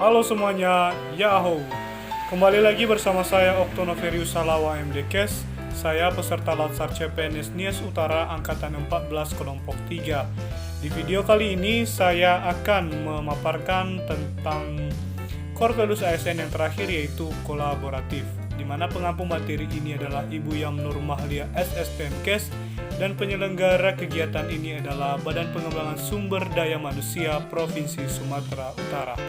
Halo semuanya, Yahoo! Kembali lagi bersama saya Oktonoverius Salawa MDKes. Saya peserta Latsar CPNS Nias Utara Angkatan 14 Kelompok 3. Di video kali ini saya akan memaparkan tentang core values ASN yang terakhir, yaitu kolaboratif, di mana pengampu materi ini adalah Ibu Yamnur Mahlia SSPMKes dan penyelenggara kegiatan ini adalah Badan Pengembangan Sumber Daya Manusia Provinsi Sumatera Utara.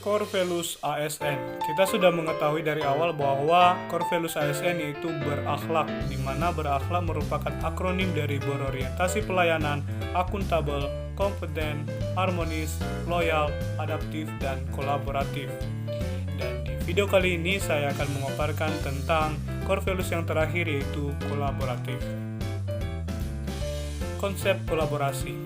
Core Values ASN. Kita sudah mengetahui dari awal bahwa Core Values ASN yaitu berakhlak, di mana berakhlak merupakan akronim dari berorientasi pelayanan, akuntabel, kompeten, harmonis, loyal, adaptif, dan kolaboratif. Dan di video kali ini saya akan memaparkan tentang Core Values yang terakhir, yaitu kolaboratif. Konsep kolaborasi.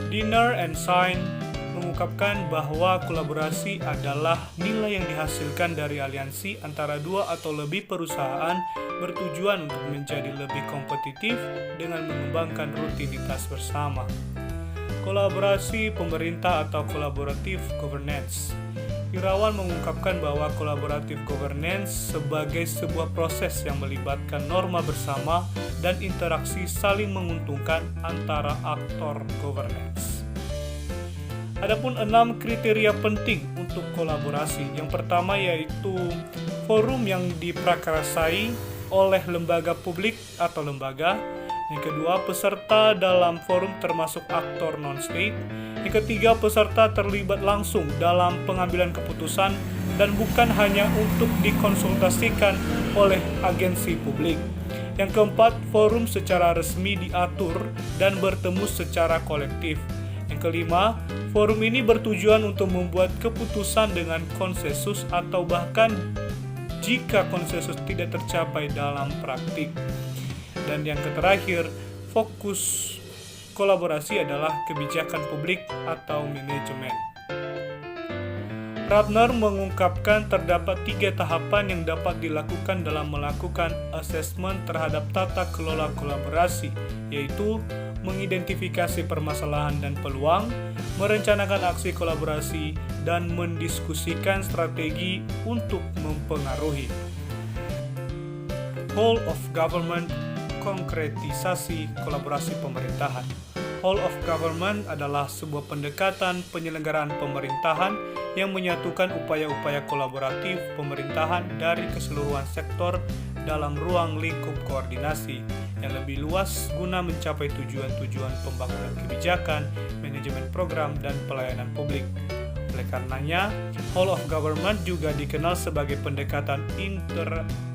Dinner and Sign mengungkapkan bahwa kolaborasi adalah nilai yang dihasilkan dari aliansi antara dua atau lebih perusahaan bertujuan untuk menjadi lebih kompetitif dengan mengembangkan rutinitas bersama. Kolaborasi pemerintah atau collaborative governance. Irawan mengungkapkan bahwa collaborative governance sebagai sebuah proses yang melibatkan norma bersama dan interaksi saling menguntungkan antara aktor governance. Adapun 6 kriteria penting untuk kolaborasi. Yang pertama yaitu forum yang diprakarsai oleh lembaga publik atau lembaga. Yang kedua, peserta dalam forum termasuk aktor non-state. Yang ketiga, peserta terlibat langsung dalam pengambilan keputusan dan bukan hanya untuk dikonsultasikan oleh agensi publik. Yang keempat, forum secara resmi diatur dan bertemu secara kolektif. Yang kelima, forum ini bertujuan untuk membuat keputusan dengan konsensus atau bahkan jika konsensus tidak tercapai dalam praktik. Dan yang terakhir, fokus kolaborasi adalah kebijakan publik atau manajemen. Ratner mengungkapkan terdapat 3 tahapan yang dapat dilakukan dalam melakukan asesmen terhadap tata kelola kolaborasi, yaitu mengidentifikasi permasalahan dan peluang, merencanakan aksi kolaborasi, dan mendiskusikan strategi untuk mempengaruhi. Whole of government konkretisasi kolaborasi pemerintahan. Whole of government adalah sebuah pendekatan penyelenggaraan pemerintahan yang menyatukan upaya-upaya kolaboratif pemerintahan dari keseluruhan sektor dalam ruang lingkup koordinasi yang lebih luas guna mencapai tujuan-tujuan pembangunan kebijakan, manajemen program, dan pelayanan publik. Oleh karenanya, whole of government juga dikenal sebagai pendekatan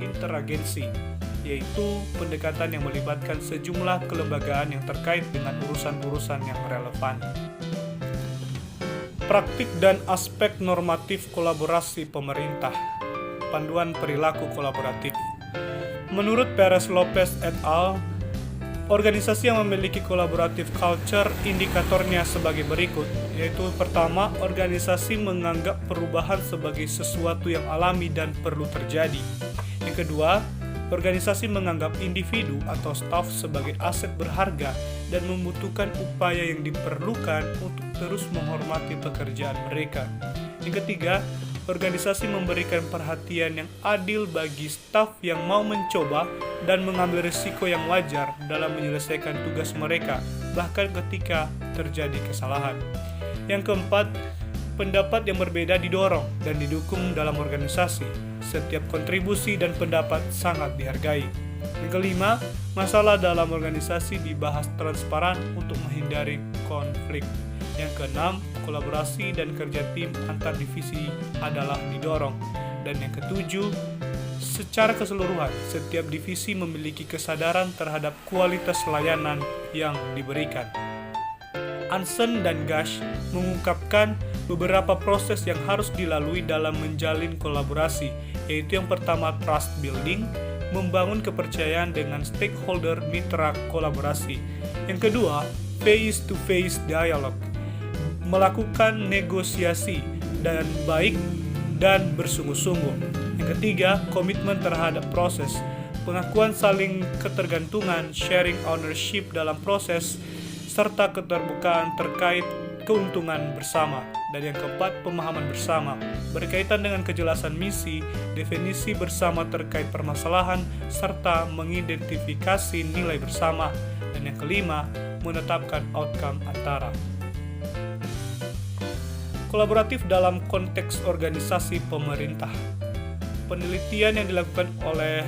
interagensi, yaitu pendekatan yang melibatkan sejumlah kelembagaan yang terkait dengan urusan-urusan yang relevan. Praktik dan aspek normatif kolaborasi pemerintah. Panduan perilaku kolaboratif. Menurut Perez Lopez et al., organisasi yang memiliki collaborative culture indikatornya sebagai berikut, yaitu pertama, organisasi menganggap perubahan sebagai sesuatu yang alami dan perlu terjadi. Yang kedua, organisasi menganggap individu atau staf sebagai aset berharga dan membutuhkan upaya yang diperlukan untuk terus menghormati pekerjaan mereka. Yang ketiga, organisasi memberikan perhatian yang adil bagi staf yang mau mencoba dan mengambil risiko yang wajar dalam menyelesaikan tugas mereka, bahkan ketika terjadi kesalahan. Yang keempat, pendapat yang berbeda didorong dan didukung dalam organisasi. Setiap kontribusi dan pendapat sangat dihargai. Yang kelima, masalah dalam organisasi dibahas transparan untuk menghindari konflik. Yang keenam, kolaborasi dan kerja tim antar divisi adalah didorong. Dan yang ketujuh, secara keseluruhan, setiap divisi memiliki kesadaran terhadap kualitas layanan yang diberikan. Anson dan Gash mengungkapkan beberapa proses yang harus dilalui dalam menjalin kolaborasi, yaitu yang pertama, trust building, membangun kepercayaan dengan stakeholder mitra kolaborasi. Yang kedua, face-to-face dialogue, melakukan negosiasi dan baik dan bersungguh-sungguh. Yang ketiga, komitmen terhadap proses, pengakuan saling ketergantungan, sharing ownership dalam proses, serta keterbukaan terkait keuntungan bersama. Dan yang keempat, pemahaman bersama, berkaitan dengan kejelasan misi, definisi bersama terkait permasalahan, serta mengidentifikasi nilai bersama. Dan yang kelima, menetapkan outcome antara. Kolaboratif dalam konteks organisasi pemerintah. Penelitian yang dilakukan oleh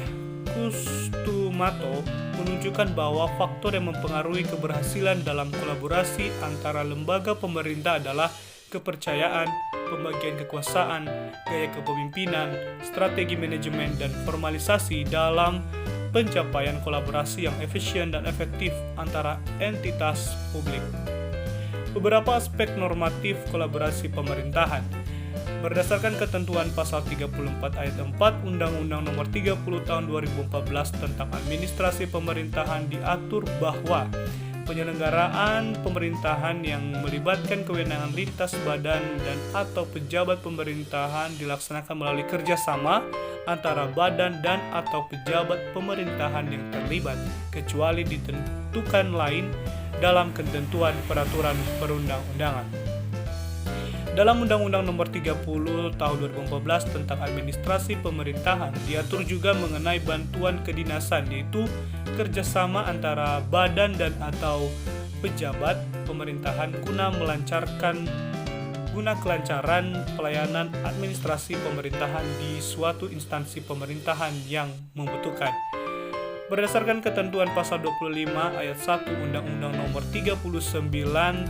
Kustumato menunjukkan bahwa faktor yang mempengaruhi keberhasilan dalam kolaborasi antara lembaga pemerintah adalah kepercayaan, pembagian kekuasaan, gaya kepemimpinan, strategi manajemen, dan formalisasi dalam pencapaian kolaborasi yang efisien dan efektif antara entitas publik. Beberapa aspek normatif kolaborasi pemerintahan. Berdasarkan ketentuan pasal 34 ayat 4 Undang-Undang Nomor 30 Tahun 2014 tentang Administrasi Pemerintahan diatur bahwa penyelenggaraan pemerintahan yang melibatkan kewenangan lintas badan dan atau pejabat pemerintahan dilaksanakan melalui kerjasama antara badan dan atau pejabat pemerintahan yang terlibat, kecuali ditentukan lain dalam ketentuan peraturan perundang-undangan. Dalam Undang-Undang Nomor 30 Tahun 2014 tentang Administrasi Pemerintahan diatur juga mengenai bantuan kedinasan, yaitu kerjasama antara badan dan atau pejabat pemerintahan guna kelancaran pelayanan administrasi pemerintahan di suatu instansi pemerintahan yang membutuhkan. Berdasarkan ketentuan pasal 25 ayat 1 Undang-Undang Nomor 39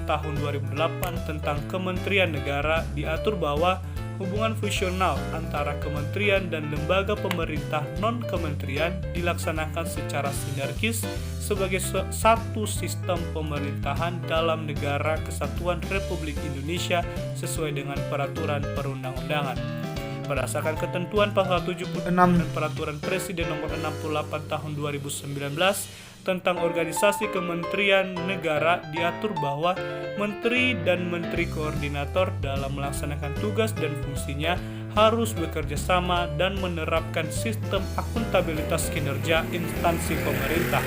Tahun 2008 tentang Kementerian Negara diatur bahwa hubungan fungsional antara kementerian dan lembaga pemerintah non-kementerian dilaksanakan secara sinergis sebagai satu sistem pemerintahan dalam negara kesatuan Republik Indonesia sesuai dengan peraturan perundang-undangan. Berdasarkan ketentuan pasal 76 dan peraturan Presiden nomor 68 tahun 2019 tentang organisasi kementerian negara diatur bahwa menteri dan menteri koordinator dalam melaksanakan tugas dan fungsinya harus bekerja sama dan menerapkan sistem akuntabilitas kinerja instansi pemerintah.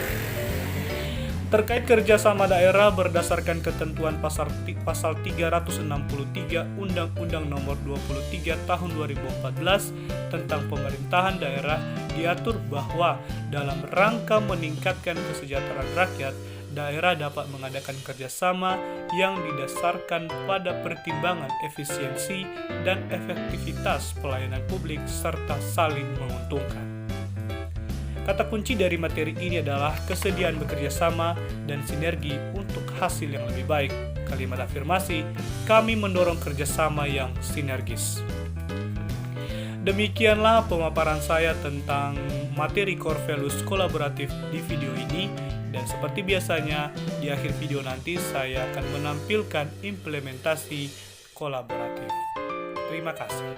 Terkait kerjasama daerah berdasarkan ketentuan pasal 363 Undang-Undang Nomor 23 Tahun 2014 tentang pemerintahan daerah diatur bahwa dalam rangka meningkatkan kesejahteraan rakyat, daerah dapat mengadakan kerjasama yang didasarkan pada pertimbangan efisiensi dan efektivitas pelayanan publik serta saling menguntungkan. Kata kunci dari materi ini adalah kesediaan bekerja sama dan sinergi untuk hasil yang lebih baik. Kalimat afirmasi, kami mendorong kerjasama yang sinergis. Demikianlah pemaparan saya tentang materi core values kolaboratif di video ini. Dan seperti biasanya, di akhir video nanti saya akan menampilkan implementasi kolaboratif. Terima kasih.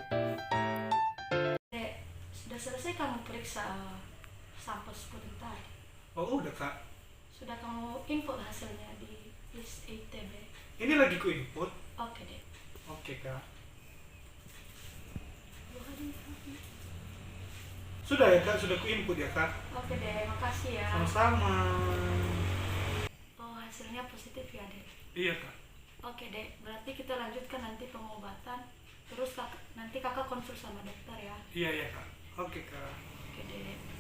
Sudah selesai kamu periksa sampel sebentar. Oh udah kak. Sudah kamu input hasilnya di list ITB. Ini lagi ku input. Oke deh. Oke kak. Sudah ya kak, sudah ku input ya kak. Oke deh, makasih ya. Sama-sama. Oh hasilnya positif ya deh. Iya kak. Oke deh, berarti kita lanjutkan nanti pengobatan. Terus nanti kakak konsul sama dokter ya. Iya kak. Oke kak. Oke deh.